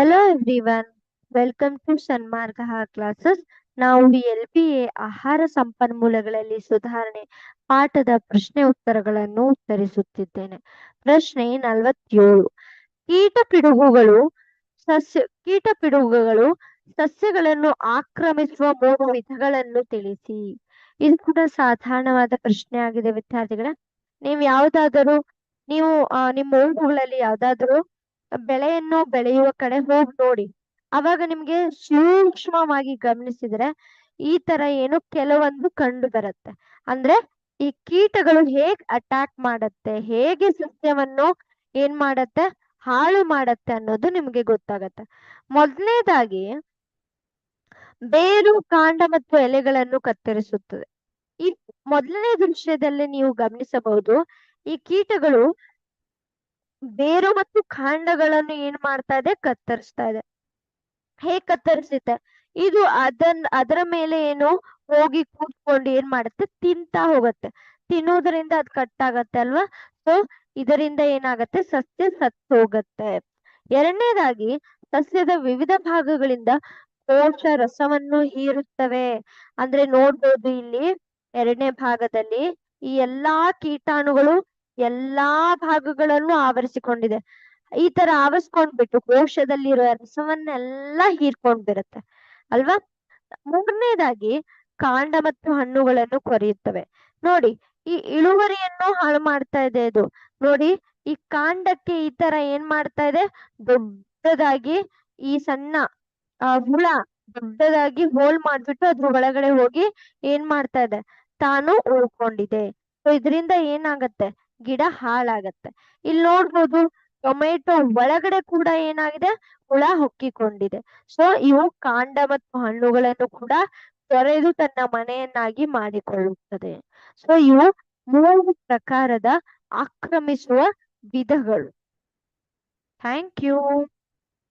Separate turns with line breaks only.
Hello everyone, welcome to Sanmarga classes. ನಾವು LPA ಆಹಾರ ಸಂಪನ್ಮೂಲಗಳಲ್ಲಿ ಸುಧಾರಣೆ ಪಾಠದ ಪ್ರಶ್ನೆ ಉತ್ತರಗಳನ್ನು ಉತ್ತರಿಸುತ್ತಿದ್ದೇನೆ. ಪ್ರಶ್ನೆ 47. ಕೀಟಪಿಡುಗುಗಳು ಸಸ್ಯಗಳನ್ನು ಆಕ್ರಮಿಸುವ 3 ವಿಧಗಳನ್ನು ತಿಳಿಸಿ. ಇದು ಕೂಡ ಸಾಧಾರಣವಾದ ಪ್ರಶ್ನೆ ಆಗಿದೆ ವಿದ್ಯಾರ್ಥಿಗಳೇ. ನೀವು ನಿಮ್ಮ ಊರುಗಳಲ್ಲಿ ಯಾವ್ದಾದ್ರು ಬೆಳೆಯನ್ನು ಬೆಳೆಯುವ ಕಡೆ ಹೋಗಿ ನೋಡಿ. ಅವಾಗ ನಿಮ್ಗೆ ಸೂಕ್ಷ್ಮವಾಗಿ ಗಮನಿಸಿದ್ರೆ ಈ ತರ ಏನು ಕೆಲವೊಂದು ಕಂಡು ಬರುತ್ತೆ. ಅಂದ್ರೆ ಈ ಕೀಟಗಳು ಹೇಗ್ ಅಟ್ಯಾಕ್ ಮಾಡತ್ತೆ, ಹೇಗೆ ಸಸ್ಯವನ್ನು ಏನ್ ಮಾಡತ್ತೆ, ಹಾಳು ಮಾಡತ್ತೆ ಅನ್ನೋದು ನಿಮ್ಗೆ ಗೊತ್ತಾಗತ್ತೆ. ಮೊದಲನೇದಾಗಿ ಬೇರು, ಕಾಂಡ ಮತ್ತು ಎಲೆಗಳನ್ನು ಕತ್ತರಿಸುತ್ತದೆ. ಈ ಮೊದಲನೇ ದೃಶ್ಯದಲ್ಲಿ ನೀವು ಗಮನಿಸಬಹುದು, ಈ ಕೀಟಗಳು ಬೇರು ಮತ್ತು ಕಾಂಡಗಳನ್ನು ಏನ್ ಮಾಡ್ತಾ ಇದೆ, ಕತ್ತರಿಸ್ತಾ ಇದೆ. ಹೇಗ್ ಕತ್ತರಿಸುತ್ತೆ, ಇದು ಅದರ ಮೇಲೆ ಏನು ಹೋಗಿ ಕೂತ್ಕೊಂಡು ಏನ್ ಮಾಡುತ್ತೆ, ತಿಂತಾ ಹೋಗುತ್ತೆ. ತಿನ್ನೋದ್ರಿಂದ ಅದ್ ಕಟ್ಟಾಗತ್ತೆ ಅಲ್ವಾ. ಸೊ ಇದರಿಂದ ಏನಾಗತ್ತೆ, ಸಸ್ಯ ಸತ್ತು ಹೋಗತ್ತೆ. ಎರಡನೇದಾಗಿ ಸಸ್ಯದ ವಿವಿಧ ಭಾಗಗಳಿಂದ ಕೋಶ ರಸವನ್ನು ಹೀರುತ್ತವೆ. ಅಂದ್ರೆ ನೋಡ್ಬೋದು ಇಲ್ಲಿ ಎರಡನೇ ಭಾಗದಲ್ಲಿ ಈ ಎಲ್ಲಾ ಕೀಟಾಣುಗಳು ಎಲ್ಲಾ ಭಾಗಗಳನ್ನು ಆವರಿಸಿಕೊಂಡಿದೆ. ಈ ತರ ಆವರಿಸ್ಕೊಂಡ್ಬಿಟ್ಟು ಕೋಶದಲ್ಲಿರುವ ರಸವನ್ನೆಲ್ಲ ಹೀರ್ಕೊಂಡ್ ಬಿರುತ್ತೆ ಅಲ್ವಾ. ಮೂರನೇದಾಗಿ ಕಾಂಡ ಮತ್ತು ಹಣ್ಣುಗಳನ್ನು ಕೊರೆಯುತ್ತವೆ. ನೋಡಿ, ಈ ಇಳುವರಿಯನ್ನು ಹಾಳು ಮಾಡ್ತಾ ಇದೆ ಇದು. ನೋಡಿ, ಈ ಕಾಂಡಕ್ಕೆ ಈ ತರ ಏನ್ ಮಾಡ್ತಾ ಇದೆ, ದೊಡ್ಡದಾಗಿ ಈ ಸಣ್ಣ ಹುಳ ದೊಡ್ಡದಾಗಿ ಹೋಲ್ ಮಾಡ್ಬಿಟ್ಟು ಅದ್ರ ಒಳಗಡೆ ಹೋಗಿ ಏನ್ ಮಾಡ್ತಾ ಇದೆ, ತಾನು ಉಳ್ಕೊಂಡಿದೆ. ಸೊ ಇದರಿಂದ ಏನಾಗತ್ತೆ, ಗಿಡ ಹಾಳಾಗತ್ತೆ. ಇಲ್ಲಿ ನೋಡ್ಬೋದು, ಟೊಮೆಟೊ ಒಳಗಡೆ ಕೂಡ ಏನಾಗಿದೆ, ಹುಳ ಹೊಕ್ಕಿಕೊಂಡಿದೆ. ಸೊ ಇವು ಕಾಂಡ ಮತ್ತು ಹಣ್ಣುಗಳನ್ನು ಕೂಡ ತೊರೆದು ತನ್ನ ಮನೆಯನ್ನಾಗಿ ಮಾಡಿಕೊಳ್ಳುತ್ತದೆ. ಸೊ ಇವು 3 ಪ್ರಕಾರದ ಆಕ್ರಮಿಸುವ ವಿಧಗಳು. Thank you.